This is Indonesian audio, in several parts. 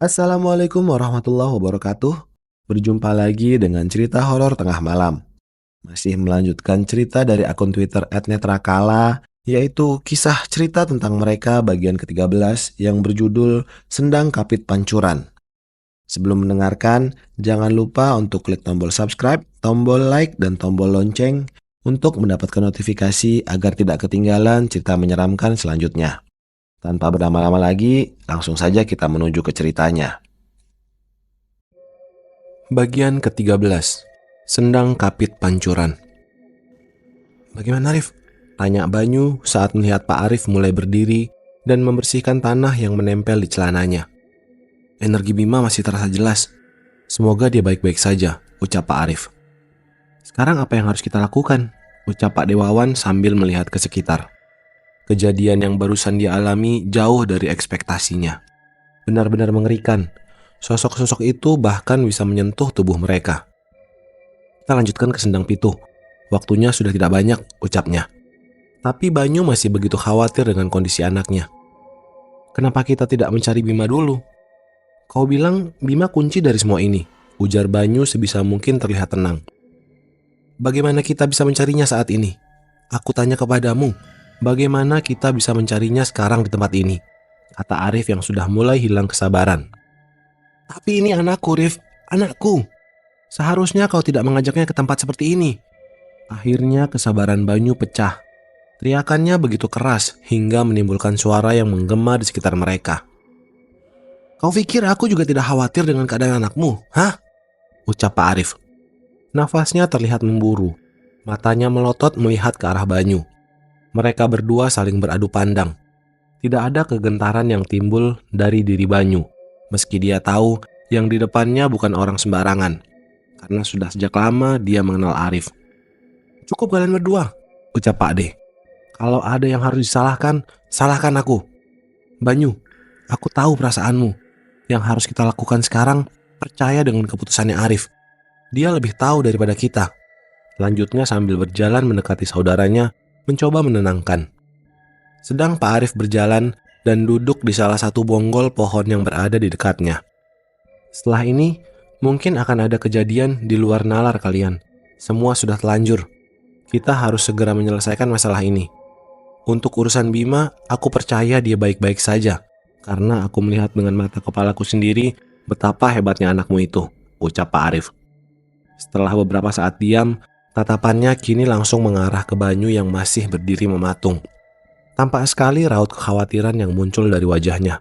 Assalamualaikum warahmatullahi wabarakatuh. Berjumpa lagi dengan cerita horor tengah malam. Masih melanjutkan cerita dari akun Twitter @netrakala, yaitu kisah cerita tentang mereka bagian ke-13 yang berjudul Sendang Kapit Pancuran. Sebelum mendengarkan, jangan lupa untuk klik tombol subscribe, tombol like, dan tombol lonceng untuk mendapatkan notifikasi agar tidak ketinggalan cerita menyeramkan selanjutnya. Tanpa berlama-lama lagi, langsung saja kita menuju ke ceritanya. Bagian ke-13, Sendang Kapit Pancuran. Bagaimana, Arif? Tanya Banyu saat melihat Pak Arif mulai berdiri dan membersihkan tanah yang menempel di celananya. Energi Bima masih terasa jelas. Semoga dia baik-baik saja, ucap Pak Arif. Sekarang apa yang harus kita lakukan? Ucap Pak Dewawan sambil melihat ke sekitar. Kejadian yang barusan dia alami jauh dari ekspektasinya. Benar-benar mengerikan. Sosok-sosok itu bahkan bisa menyentuh tubuh mereka. Kita lanjutkan ke Sendang Pitu. Waktunya sudah tidak banyak, ucapnya. Tapi Banyu masih begitu khawatir dengan kondisi anaknya. Kenapa kita tidak mencari Bima dulu? Kau bilang Bima kunci dari semua ini, ujar Banyu sebisa mungkin terlihat tenang. Bagaimana kita bisa mencarinya saat ini? Aku tanya kepadamu, bagaimana kita bisa mencarinya sekarang di tempat ini? Kata Arif yang sudah mulai hilang kesabaran. Tapi ini anakku, Rif, anakku. Seharusnya kau tidak mengajaknya ke tempat seperti ini. Akhirnya kesabaran Banyu pecah. Teriakannya begitu keras hingga menimbulkan suara yang menggema di sekitar mereka. Kau pikir aku juga tidak khawatir dengan keadaan anakmu? Hah? Ucap Pak Arif. Nafasnya terlihat memburu. Matanya melotot melihat ke arah Banyu. Mereka berdua saling beradu pandang. Tidak ada kegentaran yang timbul dari diri Banyu, meski dia tahu yang di depannya bukan orang sembarangan. Karena sudah sejak lama dia mengenal Arif. Cukup kalian berdua, ucap Pak D. Kalau ada yang harus disalahkan, salahkan aku. Banyu, aku tahu perasaanmu. Yang harus kita lakukan sekarang, percaya dengan keputusannya Arif. Dia lebih tahu daripada kita. Lanjutnya sambil berjalan mendekati saudaranya, mencoba menenangkan. Sedang Pak Arif berjalan dan duduk di salah satu bonggol pohon yang berada di dekatnya. Setelah ini, mungkin akan ada kejadian di luar nalar kalian. Semua sudah telanjur. Kita harus segera menyelesaikan masalah ini. Untuk urusan Bima, aku percaya dia baik-baik saja. Karena aku melihat dengan mata kepalaku sendiri betapa hebatnya anakmu itu, ucap Pak Arif. Setelah beberapa saat diam, tatapannya kini langsung mengarah ke Banyu yang masih berdiri mematung. Tampak sekali raut kekhawatiran yang muncul dari wajahnya.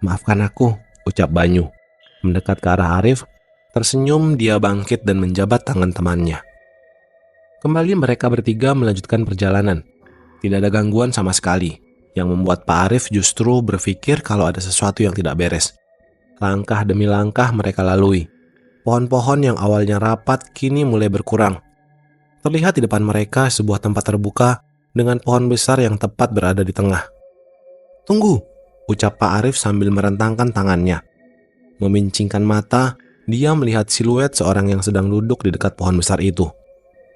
Maafkan aku, ucap Banyu. Mendekat ke arah Arif, tersenyum dia bangkit dan menjabat tangan temannya. Kembali mereka bertiga melanjutkan perjalanan. Tidak ada gangguan sama sekali, yang membuat Pak Arif justru berpikir kalau ada sesuatu yang tidak beres. Langkah demi langkah mereka lalui. Pohon-pohon yang awalnya rapat kini mulai berkurang. Terlihat di depan mereka sebuah tempat terbuka dengan pohon besar yang tepat berada di tengah. Tunggu, ucap Pak Arif sambil merentangkan tangannya. Memincingkan mata, dia melihat siluet seorang yang sedang duduk di dekat pohon besar itu.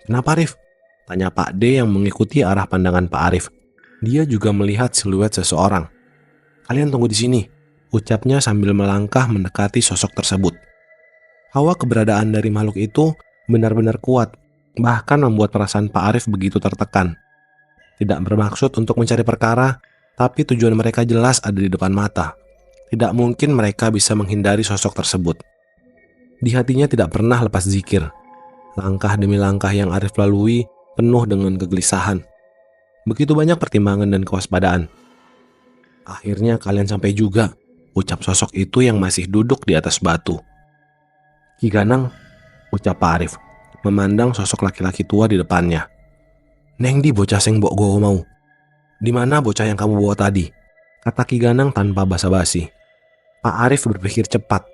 Kenapa, Arif? Tanya Pak D yang mengikuti arah pandangan Pak Arif. Dia juga melihat siluet seseorang. Kalian tunggu di sini, ucapnya sambil melangkah mendekati sosok tersebut. Hawa keberadaan dari makhluk itu benar-benar kuat, bahkan membuat perasaan Pak Arif begitu tertekan. Tidak bermaksud untuk mencari perkara, tapi tujuan mereka jelas ada di depan mata. Tidak mungkin mereka bisa menghindari sosok tersebut. Di hatinya tidak pernah lepas zikir. Langkah demi langkah yang Arif lalui penuh dengan kegelisahan. Begitu banyak pertimbangan dan kewaspadaan. Akhirnya kalian sampai juga, ucap sosok itu yang masih duduk di atas batu. Ki Ganang, ucap Pak Arif, memandang sosok laki-laki tua di depannya. Neng di bocah seng mbok gowo mau. Di mana bocah yang kamu bawa tadi? Kata Ki Ganang tanpa basa-basi. Pak Arif berpikir cepat.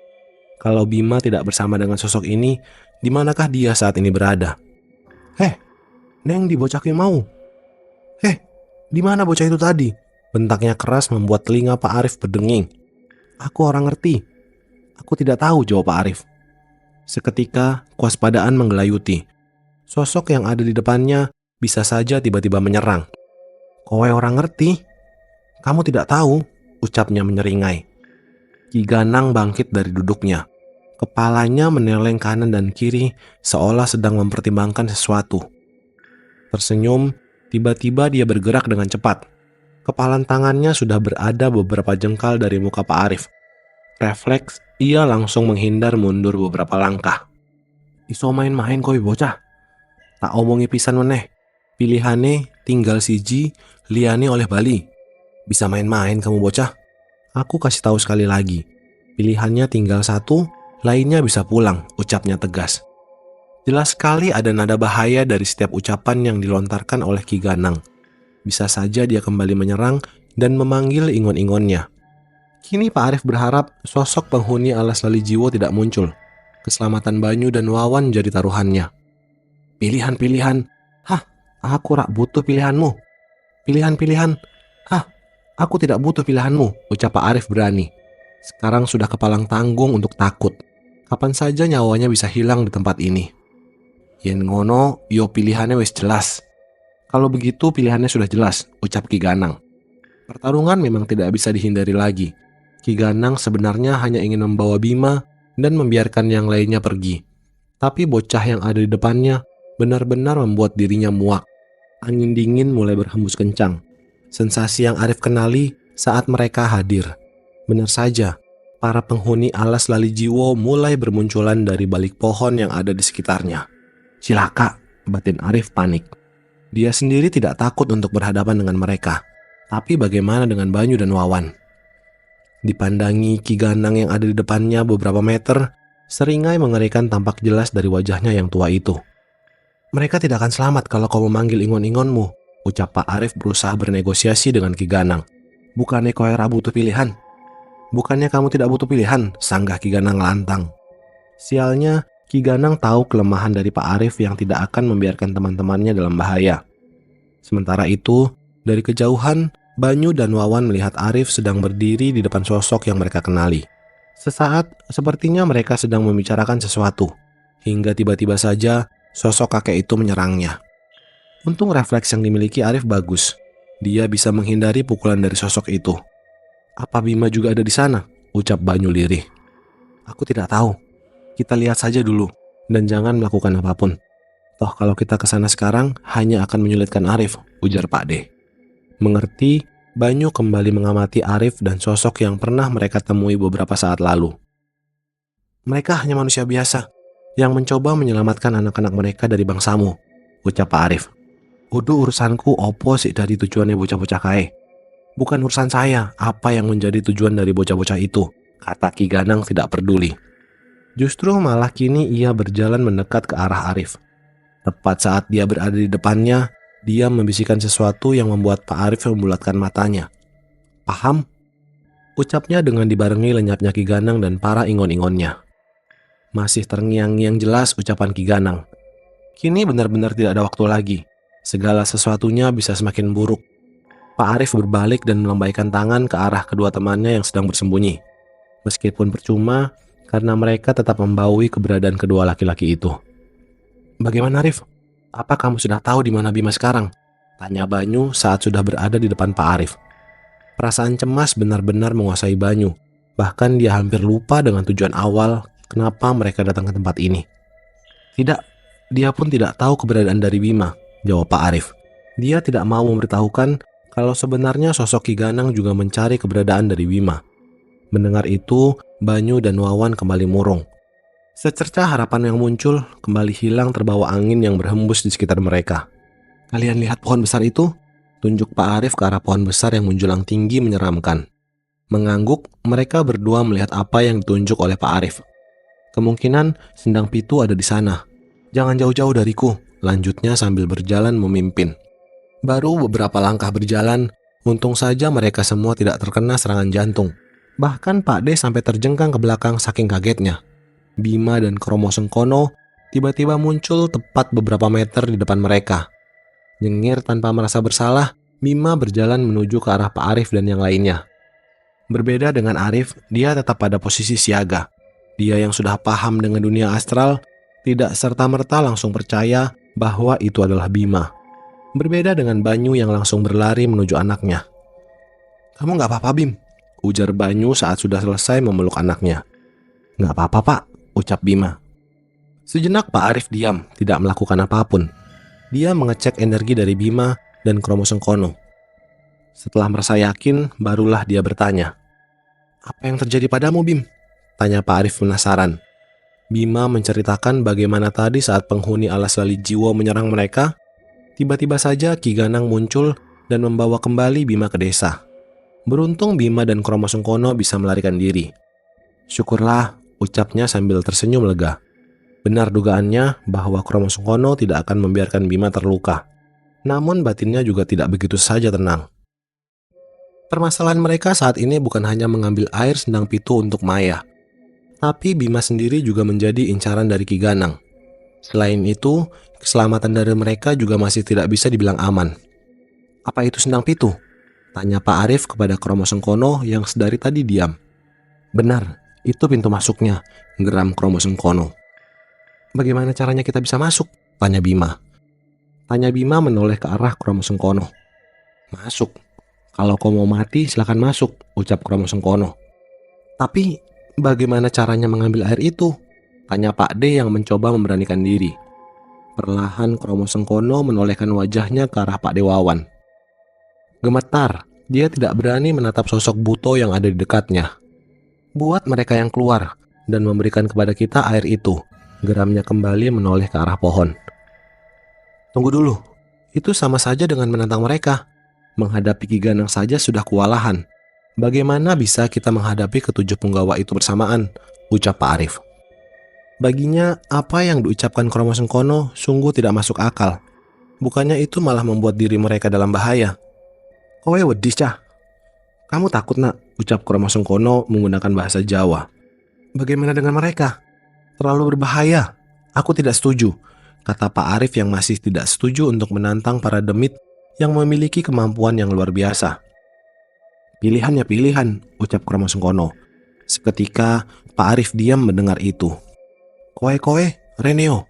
Kalau Bima tidak bersama dengan sosok ini, di manakah dia saat ini berada? Neng di bocah ki mau. Di mana bocah itu tadi? Bentaknya keras membuat telinga Pak Arif berdenging. Aku orang ngerti. Aku tidak tahu, jawab Pak Arif. Seketika, kewaspadaan menggelayuti. Sosok yang ada di depannya bisa saja tiba-tiba menyerang. Kowe orang ngerti? Kamu tidak tahu, ucapnya menyeringai. Ki Ganang bangkit dari duduknya. Kepalanya meneleng kanan dan kiri seolah sedang mempertimbangkan sesuatu. Tersenyum, tiba-tiba dia bergerak dengan cepat. Kepalan tangannya sudah berada beberapa jengkal dari muka Pak Arif. Refleks, ia langsung menghindar mundur beberapa langkah. Iso main-main koi bocah. Tak omongi pisan meneh. Pilihane tinggal siji, liane oleh Bali. Bisa main-main kamu bocah. Aku kasih tahu sekali lagi. Pilihannya tinggal satu, lainnya bisa pulang, ucapnya tegas. Jelas sekali ada nada bahaya dari setiap ucapan yang dilontarkan oleh Ki Ganang. Bisa saja dia kembali menyerang dan memanggil ingon-ingonnya. Kini Pak Arif berharap sosok penghuni alas Lali Jiwo tidak muncul. Keselamatan Banyu dan Wawan jadi taruhannya. Pilihan-pilihan. Hah, aku rak butuh pilihanmu. Pilihan-pilihan. Hah, aku tidak butuh pilihanmu, ucap Pak Arif berani. Sekarang sudah kepalang tanggung untuk takut. Kapan saja nyawanya bisa hilang di tempat ini. Yen ngono, yo pilihannya wis jelas. Kalau begitu pilihannya sudah jelas, ucap Ki Ganang. Pertarungan memang tidak bisa dihindari lagi. Ki Ganang sebenarnya hanya ingin membawa Bima dan membiarkan yang lainnya pergi. Tapi bocah yang ada di depannya benar-benar membuat dirinya muak. Angin dingin mulai berhembus kencang. Sensasi yang Arif kenali saat mereka hadir. Benar saja, para penghuni alas Lali Jiwo mulai bermunculan dari balik pohon yang ada di sekitarnya. Cilaka, batin Arif panik. Dia sendiri tidak takut untuk berhadapan dengan mereka. Tapi bagaimana dengan Banyu dan Wawan? Dipandangi Ki Ganang yang ada di depannya beberapa meter, seringai mengerikan tampak jelas dari wajahnya yang tua itu. Mereka tidak akan selamat kalau kau memanggil ingon-ingonmu, ucap Pak Arif berusaha bernegosiasi dengan Ki Ganang. Bukannya kau era butuh pilihan? Bukannya kamu tidak butuh pilihan, sanggah Ki Ganang lantang. Sialnya, Ki Ganang tahu kelemahan dari Pak Arif yang tidak akan membiarkan teman-temannya dalam bahaya. Sementara itu, dari kejauhan, Banyu dan Wawan melihat Arif sedang berdiri di depan sosok yang mereka kenali. Sesaat, sepertinya mereka sedang membicarakan sesuatu, hingga tiba-tiba saja sosok kakek itu menyerangnya. Untung refleks yang dimiliki Arif bagus. Dia bisa menghindari pukulan dari sosok itu. Apa Bima juga ada di sana? Ucap Banyu lirih. Aku tidak tahu. Kita lihat saja dulu, dan jangan melakukan apapun. Toh kalau kita ke sana sekarang, hanya akan menyulitkan Arif, ujar Pak D. Mengerti, Banyu kembali mengamati Arif dan sosok yang pernah mereka temui beberapa saat lalu. Mereka hanya manusia biasa, yang mencoba menyelamatkan anak-anak mereka dari bangsamu, ucap Pak Arif. Udah urusanku opo sih dari tujuannya bocah-bocah kae. Bukan urusan saya apa yang menjadi tujuan dari bocah-bocah itu, kata Ki Ganang tidak peduli. Justru malah kini ia berjalan mendekat ke arah Arif. Tepat saat dia berada di depannya, dia membisikkan sesuatu yang membuat Pak Arif membulatkan matanya. Paham? Ucapnya dengan dibarengi lenyapnya Ki Ganang dan para ingon-ingonnya. Masih terngiang-ngiang jelas ucapan Ki Ganang. Kini benar-benar tidak ada waktu lagi. Segala sesuatunya bisa semakin buruk. Pak Arif berbalik dan melambaikan tangan ke arah kedua temannya yang sedang bersembunyi. Meskipun percuma, karena mereka tetap membaui keberadaan kedua laki-laki itu. Bagaimana Arif? Apa kamu sudah tahu di mana Bima sekarang? Tanya Banyu saat sudah berada di depan Pak Arif. Perasaan cemas benar-benar menguasai Banyu. Bahkan dia hampir lupa dengan tujuan awal kenapa mereka datang ke tempat ini. Tidak, dia pun tidak tahu keberadaan dari Bima, jawab Pak Arif. Dia tidak mau memberitahukan kalau sebenarnya sosok Ki Ganang juga mencari keberadaan dari Bima. Mendengar itu, Banyu dan Wawan kembali murung. Secerca harapan yang muncul kembali hilang terbawa angin yang berhembus di sekitar mereka. Kalian lihat pohon besar itu? Tunjuk Pak Arif ke arah pohon besar yang menjulang tinggi menyeramkan. Mengangguk, mereka berdua melihat apa yang ditunjuk oleh Pak Arif. Kemungkinan Sendang Pitu ada di sana. Jangan jauh-jauh dariku, lanjutnya sambil berjalan memimpin. Baru beberapa langkah berjalan, untung saja mereka semua tidak terkena serangan jantung. Bahkan Pak D sampai terjengkang ke belakang saking kagetnya. Bima dan Kromo Sengkono tiba-tiba muncul tepat beberapa meter di depan mereka. Nyengir tanpa merasa bersalah, Bima berjalan menuju ke arah Pak Arif dan yang lainnya. Berbeda dengan Arif, dia tetap pada posisi siaga. Dia yang sudah paham dengan dunia astral, tidak serta-merta langsung percaya bahwa itu adalah Bima. Berbeda dengan Banyu yang langsung berlari menuju anaknya. Kamu gak apa-apa Bim? ujar Banyu saat sudah selesai memeluk anaknya. Nggak apa-apa Pak, ucap Bima. Sejenak Pak Arif diam, tidak melakukan apapun. Dia mengecek energi dari Bima dan kromosom Kono. Setelah merasa yakin, barulah dia bertanya. Apa yang terjadi padamu, Bim? Tanya Pak Arif penasaran. Bima menceritakan bagaimana tadi saat penghuni alas lali jiwa menyerang mereka, tiba-tiba saja Ki Ganang muncul dan membawa kembali Bima ke desa. Beruntung Bima dan kromosom Kono bisa melarikan diri. Syukurlah, ucapnya sambil tersenyum lega. Benar dugaannya bahwa kromosom Kono tidak akan membiarkan Bima terluka. Namun batinnya juga tidak begitu saja tenang. Permasalahan mereka saat ini bukan hanya mengambil air Sendang Pitu untuk Maya, tapi Bima sendiri juga menjadi incaran dari Ki Ganang. Selain itu, keselamatan dari mereka juga masih tidak bisa dibilang aman. Apa itu Sendang Pitu? Tanya Pak Arif kepada kromosom Kono yang sedari tadi diam. Benar, itu pintu masuknya, geram kromosom Kono. Bagaimana caranya kita bisa masuk? Tanya Bima. Tanya Bima menoleh ke arah kromosom Kono. Masuk. Kalau kau mau mati, silakan masuk, ucap kromosom Kono. Tapi, bagaimana caranya mengambil air itu? Tanya Pak D yang mencoba memberanikan diri. Perlahan kromosom Kono menolehkan wajahnya ke arah Pak D Wawan. Gemetar, dia tidak berani menatap sosok buto yang ada di dekatnya. Buat mereka yang keluar dan memberikan kepada kita air itu, geramnya kembali menoleh ke arah pohon. Tunggu dulu, itu sama saja dengan menantang mereka. Menghadapi Ki Ganang saja sudah kewalahan. Bagaimana bisa kita menghadapi ketujuh punggawa itu bersamaan? Ucap Pak Arif. Baginya, apa yang diucapkan kromosom Kono sungguh tidak masuk akal. Bukannya itu malah membuat diri mereka dalam bahaya. Kowe wedi cah. Kamu takut nak? Ucap kromosom Kono menggunakan bahasa Jawa. Bagaimana dengan mereka? Terlalu berbahaya. Aku tidak setuju, kata Pak Arif yang masih tidak setuju untuk menantang para demit yang memiliki kemampuan yang luar biasa. Pilihan ya pilihan, ucap kromosom Kono. Seketika Pak Arif diam mendengar itu. Koe, Reneo,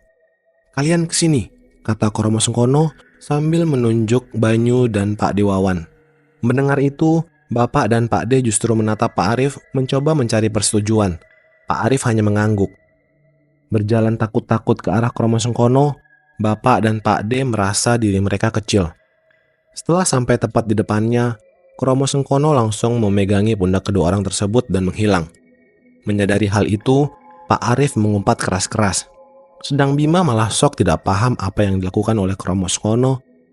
kalian kesini, kata kromosom Kono sambil menunjuk Banyu dan Pak Dewawan. Mendengar itu, Bapak dan Pak D justru menatap Pak Arif mencoba mencari persetujuan. Pak Arif hanya mengangguk. Berjalan takut-takut ke arah kromosom Kono, Bapak dan Pak D merasa diri mereka kecil. Setelah sampai tepat di depannya, kromosom Kono langsung memegangi pundak kedua orang tersebut dan menghilang. Menyadari hal itu, Pak Arif mengumpat keras-keras. Sedang Bima malah sok tidak paham apa yang dilakukan oleh kromosom Kono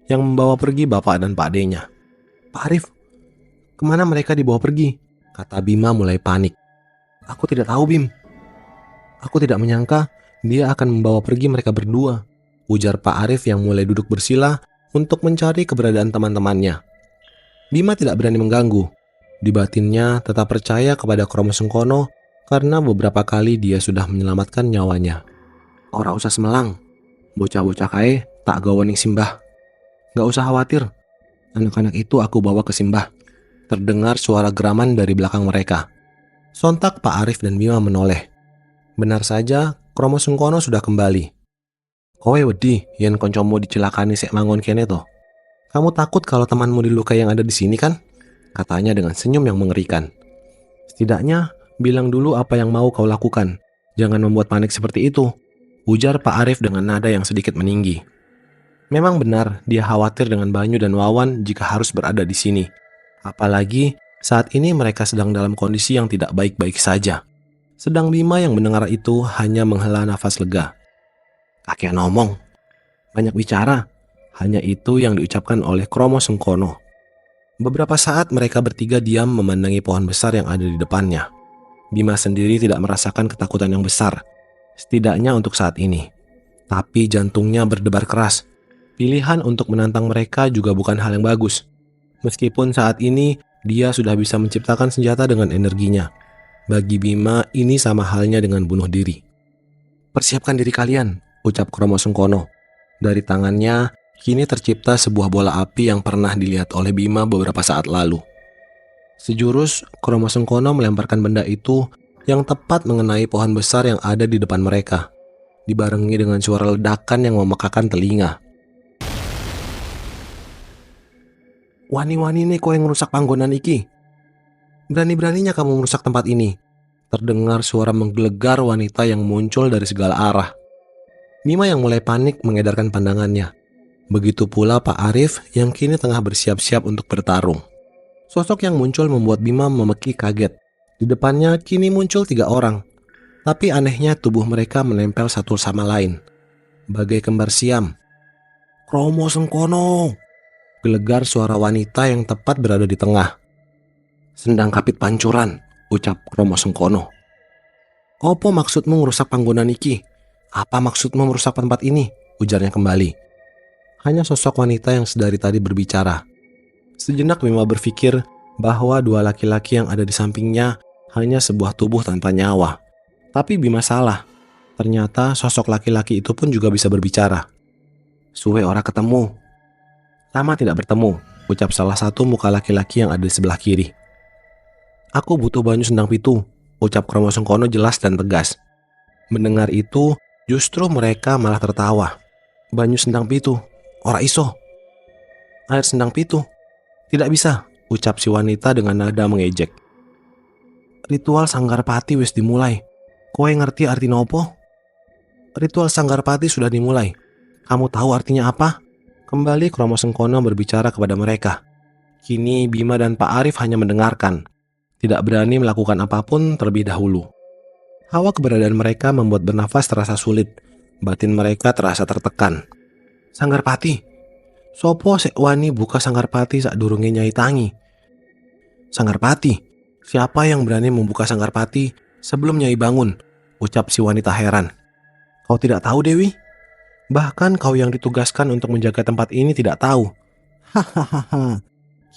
yang membawa pergi Bapak dan Pak D-nya. Pak Arif, kemana mereka dibawa pergi? Kata Bima mulai panik. Aku tidak tahu, Bim. Aku tidak menyangka dia akan membawa pergi mereka berdua, ujar Pak Arif yang mulai duduk bersila untuk mencari keberadaan teman-temannya. Bima tidak berani mengganggu. Di batinnya tetap percaya kepada kromosom Kono karena beberapa kali dia sudah menyelamatkan nyawanya. Ora usah semelang, bocah-bocah kae tak gawaning simbah. Gak usah khawatir, anak-anak itu aku bawa ke simbah. Terdengar suara geraman dari belakang mereka. Sontak Pak Arif dan Bima menoleh. Benar saja, kromosom Kono sudah kembali. Kowe wedi yen koncomu dicelakani sek mangon kene to. Kamu takut kalau temanmu dilukai yang ada di sini kan? Katanya dengan senyum yang mengerikan. Setidaknya bilang dulu apa yang mau kau lakukan. Jangan membuat panik seperti itu, ujar Pak Arif dengan nada yang sedikit meninggi. Memang benar dia khawatir dengan Banyu dan Wawan jika harus berada di sini. Apalagi saat ini mereka sedang dalam kondisi yang tidak baik-baik saja. Sedang Bima yang mendengar itu hanya menghela nafas lega. Kakek ngomong, banyak bicara, hanya itu yang diucapkan oleh kromosom Kono. Beberapa saat mereka bertiga diam memandangi pohon besar yang ada di depannya. Bima sendiri tidak merasakan ketakutan yang besar, setidaknya untuk saat ini. Tapi jantungnya berdebar keras. Pilihan untuk menantang mereka juga bukan hal yang bagus. Meskipun saat ini dia sudah bisa menciptakan senjata dengan energinya. Bagi Bima ini sama halnya dengan bunuh diri. Persiapkan diri kalian, ucap kromosom Kono. Dari tangannya, kini tercipta sebuah bola api yang pernah dilihat oleh Bima beberapa saat lalu. Sejurus, kromosom Kono melemparkan benda itu yang tepat mengenai pohon besar yang ada di depan mereka, dibarengi dengan suara ledakan yang memekakan telinga. Wani-wani nih kowe ngerusak panggonan iki. Berani-beraninya kamu merusak tempat ini. Terdengar suara menggelegar wanita yang muncul dari segala arah. Bima yang mulai panik mengedarkan pandangannya. Begitu pula Pak Arif yang kini tengah bersiap-siap untuk bertarung. Sosok yang muncul membuat Bima memeki kaget. Di depannya kini muncul 3 orang. Tapi anehnya tubuh mereka menempel satu sama lain. Bagai kembar siam. Kromo Sengkono! Gelegar suara wanita yang tepat berada di tengah. Sendang Kapit Pancuran, ucap Kromo Sengkono. Opo maksudmu merusak panggonan iki? Apa maksudmu merusak tempat ini? Ujarnya kembali. Hanya sosok wanita yang sedari tadi berbicara. Sejenak Bima berpikir bahwa 2 laki-laki yang ada di sampingnya hanya sebuah tubuh tanpa nyawa. Tapi Bima salah. Ternyata sosok laki-laki itu pun juga bisa berbicara. Suwe ora ketemu. Lama tidak bertemu, ucap salah satu muka laki-laki yang ada di sebelah kiri. Aku butuh banyu sendang pitu, ucap Kromo Sengkono jelas dan tegas. Mendengar itu, justru mereka malah tertawa. Banyu sendang pitu, ora iso. Air sendang pitu, tidak bisa, ucap si wanita dengan nada mengejek. Ritual Sanggarpati wis dimulai. Kowe ngerti arti nopo? Ritual Sanggarpati sudah dimulai. Kamu tahu artinya apa? Kembali Kromo Sengkono berbicara kepada mereka. Kini Bima dan Pak Arif hanya mendengarkan. Tidak berani melakukan apapun terlebih dahulu. Hawa keberadaan mereka membuat bernafas terasa sulit. Batin mereka terasa tertekan. Sanggarpati. Sopo sek wani buka Sanggarpati sak durunge Nyai Tangi? Sanggarpati. Siapa yang berani membuka Sanggarpati sebelum Nyai bangun? Ucap si wanita heran. Kau tidak tahu, Dewi? Bahkan kau yang ditugaskan untuk menjaga tempat ini tidak tahu. Hahaha.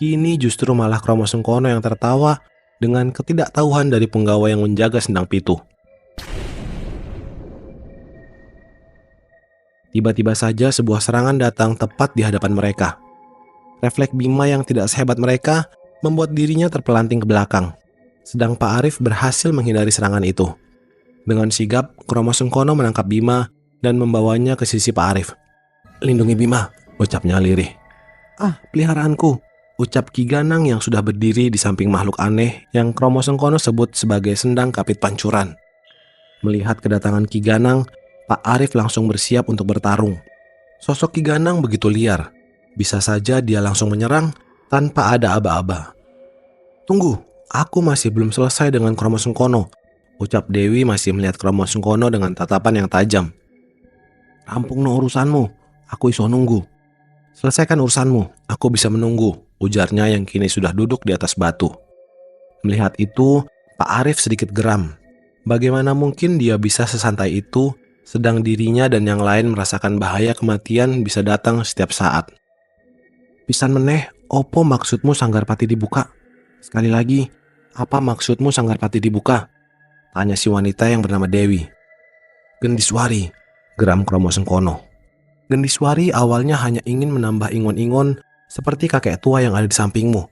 Kini justru malah Kromo Sengkono yang tertawa dengan ketidaktahuan dari penggawa yang menjaga sendang pitu. Tiba-tiba saja sebuah serangan datang tepat di hadapan mereka. Refleks Bima yang tidak sehebat mereka membuat dirinya terpelanting ke belakang. Sedang Pak Arif berhasil menghindari serangan itu. Dengan sigap, Kromo Sengkono menangkap Bima dan membawanya ke sisi Pak Arif. Lindungi Bima, ucapnya lirih. Ah, peliharaanku, ucap Ki Ganang yang sudah berdiri di samping makhluk aneh yang Kromo Sengkono sebut sebagai Sendang Kapit Pancuran. Melihat kedatangan Ki Ganang, Pak Arif langsung bersiap untuk bertarung. Sosok Ki Ganang begitu liar. Bisa saja dia langsung menyerang tanpa ada aba-aba. Tunggu, aku masih belum selesai dengan Kromo Sengkono, ucap Dewi masih melihat Kromo Sengkono dengan tatapan yang tajam. Rampung no urusanmu, aku iso nunggu. Selesaikan urusanmu, aku bisa menunggu, ujarnya yang kini sudah duduk di atas batu. Melihat itu, Pak Arif sedikit geram. Bagaimana mungkin dia bisa sesantai itu, sedang dirinya dan yang lain merasakan bahaya kematian bisa datang setiap saat. Pisan meneh, opo maksudmu Sanggarpati dibuka? Sekali lagi, apa maksudmu Sanggarpati dibuka? Tanya si wanita yang bernama Dewi. Gendiswari, geram Kromo Sengkono. Gendiswari awalnya hanya ingin menambah ingon-ingon seperti kakek tua yang ada di sampingmu.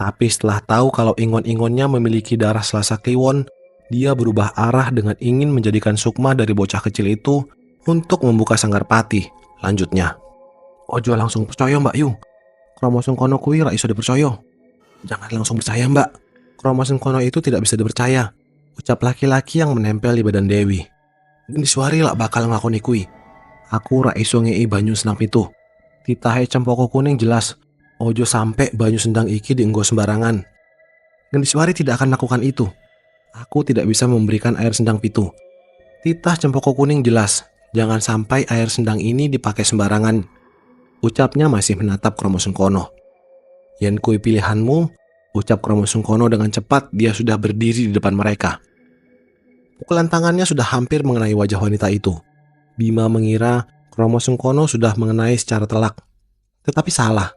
Tapi setelah tahu kalau ingon-ingonnya memiliki darah Selasa Kliwon, dia berubah arah dengan ingin menjadikan sukma dari bocah kecil itu untuk membuka Sanggarpati. Lanjutnya, ojo langsung percaya Mbak Yu. Kromo Sengkono kuwi ra iso dipercaya. Jangan langsung percaya Mbak. Kromo Sengkono itu tidak bisa dipercaya, ucap laki-laki yang menempel di badan Dewi. Gendiswari lah bakal ngakoni kuwi. Aku ra iso ngei banyu sendang pitu. Titahe cempoko kuning jelas. Ojo sampai banyu sendang iki dienggo sembarangan. Gendiswari tidak akan melakukan itu. Aku tidak bisa memberikan air sendang pitu. Titah cempoko kuning jelas. Jangan sampai air sendang ini dipakai sembarangan. Ucapnya masih menatap Kromo Sengkono. Yen kui pilihanmu, ucap Kromo Sengkono dengan cepat. Dia sudah berdiri di depan mereka. Pukulan tangannya sudah hampir mengenai wajah wanita itu. Bima mengira Kromo Sengkono sudah mengenai secara telak. Tetapi salah.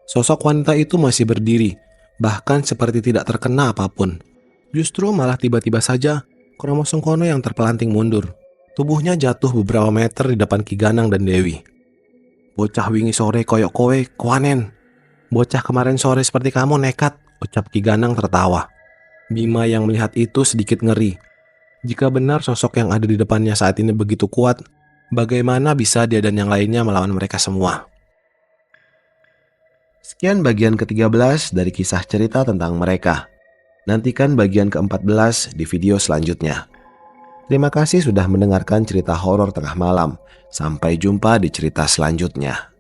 Sosok wanita itu masih berdiri, bahkan seperti tidak terkena apapun. Justru malah tiba-tiba saja Kromo Sengkono yang terpelanting mundur. Tubuhnya jatuh beberapa meter di depan Ki Ganang dan Dewi. Bocah wingi sore koyok kowe, kuanen. Bocah kemarin sore seperti kamu nekat, ucap Ki Ganang tertawa. Bima yang melihat itu sedikit ngeri. Jika benar sosok yang ada di depannya saat ini begitu kuat, bagaimana bisa dia dan yang lainnya melawan mereka semua? Sekian bagian ke-13 dari kisah cerita tentang mereka. Nantikan bagian ke-14 di video selanjutnya. Terima kasih sudah mendengarkan cerita horor tengah malam. Sampai jumpa di cerita selanjutnya.